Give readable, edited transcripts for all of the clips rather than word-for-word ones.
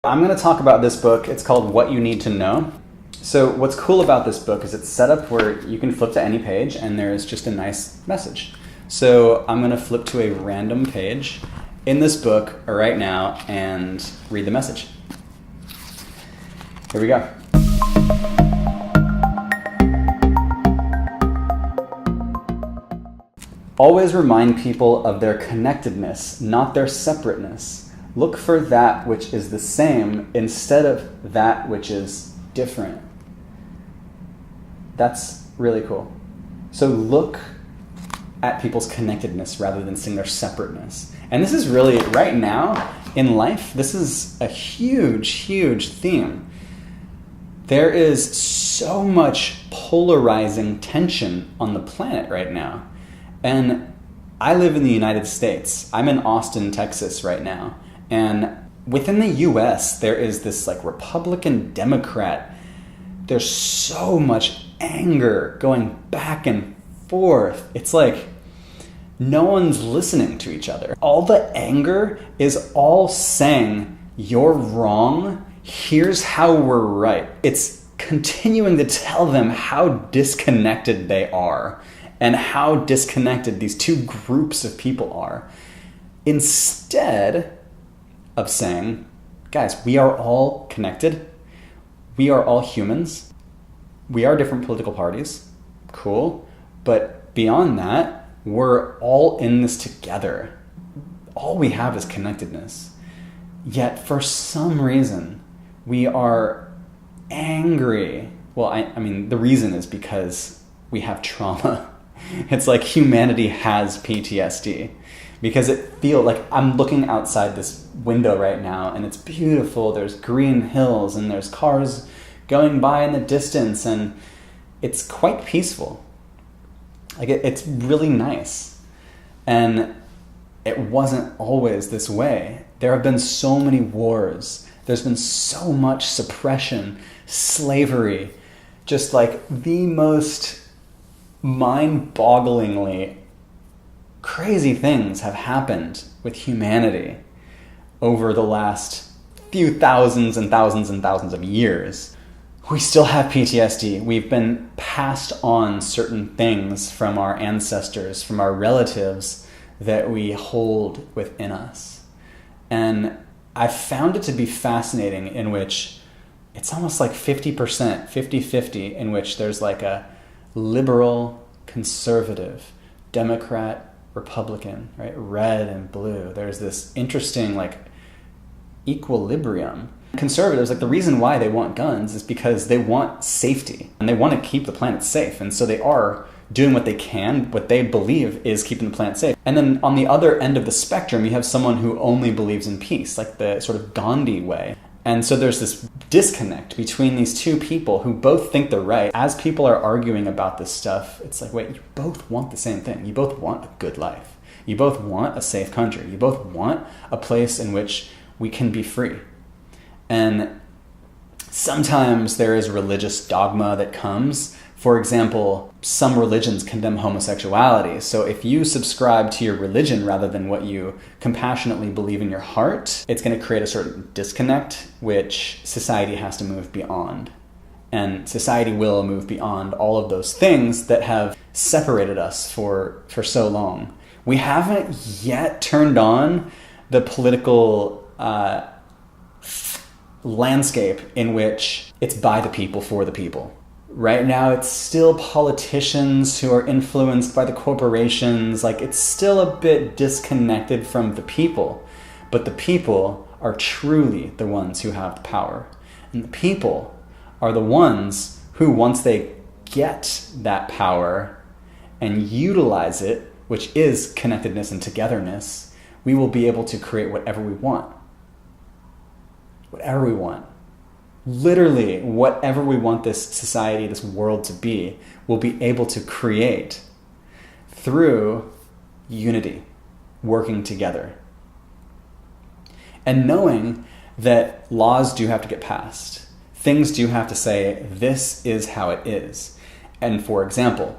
I'm going to talk about this book. It's called What You Need to Know. So what's cool about this book is it's set up where you can flip to any page and there's just a nice message. So I'm going to flip to a random page in this book right now and read the message. Here we go. Always remind people of their connectedness, not their separateness. Look for that which is the same instead of that which is different. That's really cool. So look at people's connectedness rather than seeing their separateness. And this is really, right now in life, this is a huge, huge theme. There is so much polarizing tension on the planet right now. And I live in the United States. I'm in Austin, Texas right now. And within the US, there is this like Republican Democrat. There's so much anger going back and forth. It's like no one's listening to each other. All the anger is all saying, you're wrong. Here's how we're right. It's continuing to tell them how disconnected they are and how disconnected these two groups of people are, instead of saying, guys, we are all connected. We are all humans. We are different political parties. Cool. But beyond that, we're all in this together. All we have is connectedness. Yet for some reason, we are angry. Well, I mean, the reason is because we have trauma. It's like humanity has PTSD because it feels like I'm looking outside this window right now and it's beautiful. There's green hills and there's cars going by in the distance and it's quite peaceful. Like it's really nice. And it wasn't always this way. There have been so many wars. There's been so much suppression, slavery, just like the most mind-bogglingly crazy things have happened with humanity over the last few thousands and thousands and thousands of years. We still have PTSD. We've been passed on certain things from our ancestors, from our relatives that we hold within us. And I found it to be fascinating in which it's almost like 50%, 50-50, in which there's like a liberal, conservative, Democrat, Republican, right? Red and blue. There's this interesting like equilibrium. Conservatives, like the reason why they want guns is because they want safety and they want to keep the planet safe. And so they are doing what they can, what they believe is keeping the planet safe. And then on the other end of the spectrum, you have someone who only believes in peace, like the sort of Gandhi way. And so there's this disconnect between these two people who both think they're right. As people are arguing about this stuff, it's like, wait, you both want the same thing. You both want a good life. You both want a safe country. You both want a place in which we can be free. And sometimes there is religious dogma that comes. For example, some religions condemn homosexuality. So if you subscribe to your religion rather than what you compassionately believe in your heart, it's going to create a certain disconnect, which society has to move beyond. And society will move beyond all of those things that have separated us for so long. We haven't yet turned on the political landscape in which it's by the people, for the people. Right now, it's still politicians who are influenced by the corporations. Like, it's still a bit disconnected from the people. But the people are truly the ones who have the power. And the people are the ones who, once they get that power and utilize it, which is connectedness and togetherness, we will be able to create whatever we want. Whatever we want. Literally, whatever we want this society, this world to be, we'll be able to create through unity, working together. And knowing that laws do have to get passed. Things do have to say, this is how it is. And for example,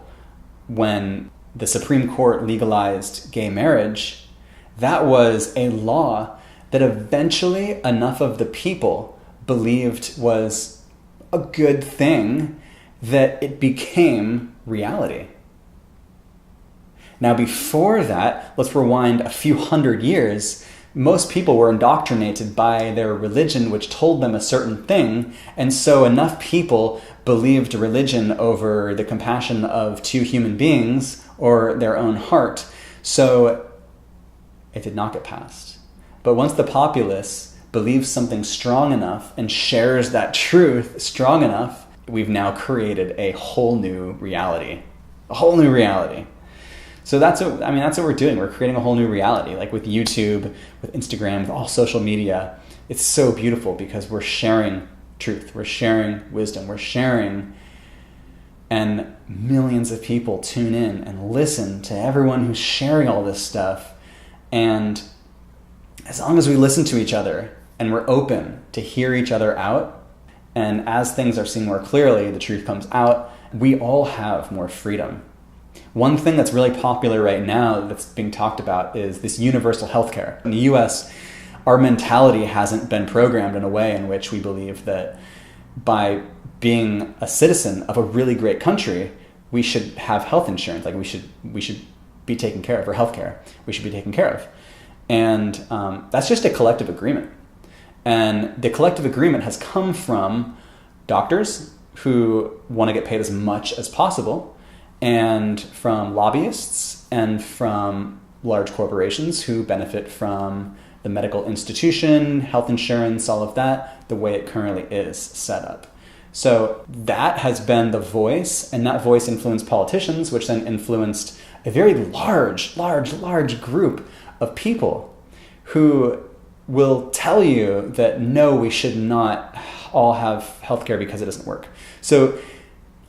when the Supreme Court legalized gay marriage, that was a law that eventually enough of the people believed was a good thing that it became reality. Now, before that, let's rewind a few hundred years. Most people were indoctrinated by their religion, which told them a certain thing, and so enough people believed religion over the compassion of two human beings or their own heart, so it did not get passed. But once the populace believes something strong enough and shares that truth strong enough, we've now created a whole new reality. A whole new reality. So that's what we're doing. We're creating a whole new reality, like with YouTube, with Instagram, with all social media. It's so beautiful because we're sharing truth, we're sharing wisdom, we're sharing, and millions of people tune in and listen to everyone who's sharing all this stuff. And as long as we listen to each other and we're open to hear each other out, and as things are seen more clearly, the truth comes out, we all have more freedom. One thing that's really popular right now that's being talked about is this universal healthcare. In the US, our mentality hasn't been programmed in a way in which we believe that by being a citizen of a really great country, we should have health insurance. Like we should be taken care of, or healthcare we should be taken care of. And that's just a collective agreement. And the collective agreement has come from doctors who want to get paid as much as possible, and from lobbyists, and from large corporations who benefit from the medical institution, health insurance, all of that, the way it currently is set up. So that has been the voice, and that voice influenced politicians, which then influenced a very large group of people who will tell you that no, we should not all have healthcare because it doesn't work. So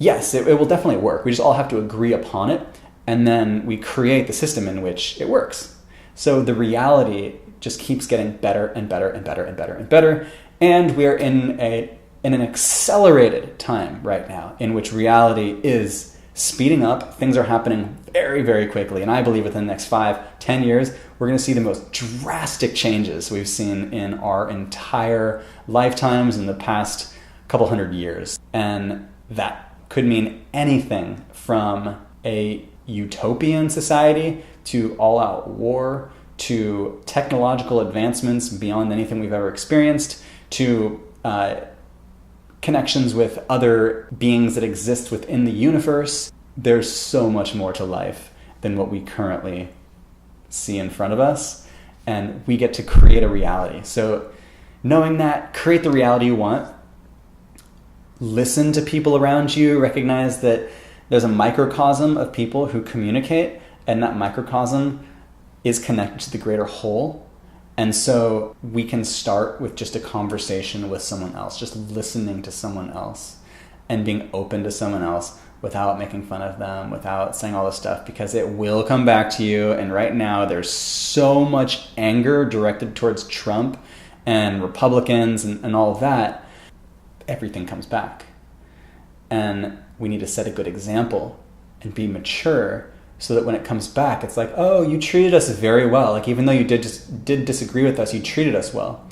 yes, it will definitely work. We just all have to agree upon it, and then we create the system in which it works. So the reality just keeps getting better and better and better and better and better, and we are in an accelerated time right now in which reality is speeding up. Things are happening very, very quickly, and I believe within the next 5-10 years, we're going to see the most drastic changes we've seen in our entire lifetimes in the past couple hundred years. And that could mean anything from a utopian society to all-out war, to technological advancements beyond anything we've ever experienced, to connections with other beings that exist within the universe. There's so much more to life than what we currently see in front of us, and we get to create a reality. So knowing that, create the reality you want. Listen to people around you, recognize that there's a microcosm of people who communicate, and that microcosm is connected to the greater whole. And so we can start with just a conversation with someone else, just listening to someone else and being open to someone else without making fun of them, without saying all this stuff, because it will come back to you. And right now there's so much anger directed towards Trump and Republicans and all of that. Everything comes back. And we need to set a good example and be mature so that when it comes back, it's like, oh, you treated us very well. Like, even though you did disagree with us, you treated us well.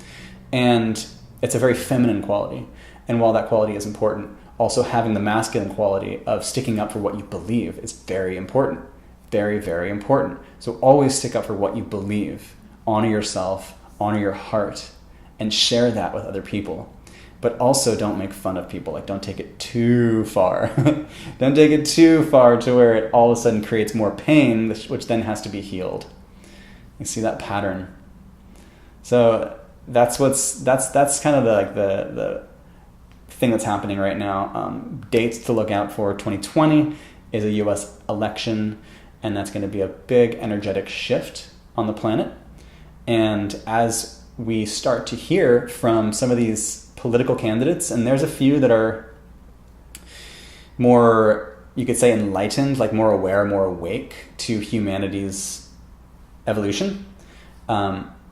And it's a very feminine quality. And while that quality is important, also having the masculine quality of sticking up for what you believe is very important. Very, very important. So always stick up for what you believe. Honor yourself, honor your heart, and share that with other people. But also don't make fun of people. Like, don't take it too far. Don't take it too far to where it all of a sudden creates more pain, which then has to be healed. You see that pattern. So that's kind of the thing that's happening right now. Dates to look out for: 2020 is a U.S. election, and that's going to be a big energetic shift on the planet. And as we start to hear from some of these political candidates, and there's a few that are more, you could say, enlightened, like more aware, more awake to humanity's evolution.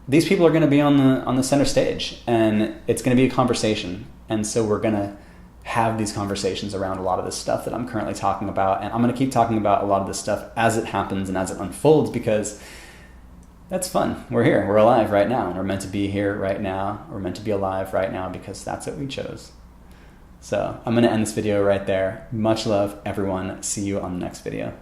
These people are going to be on the center stage, and it's going to be a conversation. And so we're going to have these conversations around a lot of this stuff that I'm currently talking about, and I'm going to keep talking about a lot of this stuff as it happens and as it unfolds, because that's fun. We're here. We're alive right now. We're meant to be here right now. We're meant to be alive right now because that's what we chose. So I'm going to end this video right there. Much love, everyone. See you on the next video.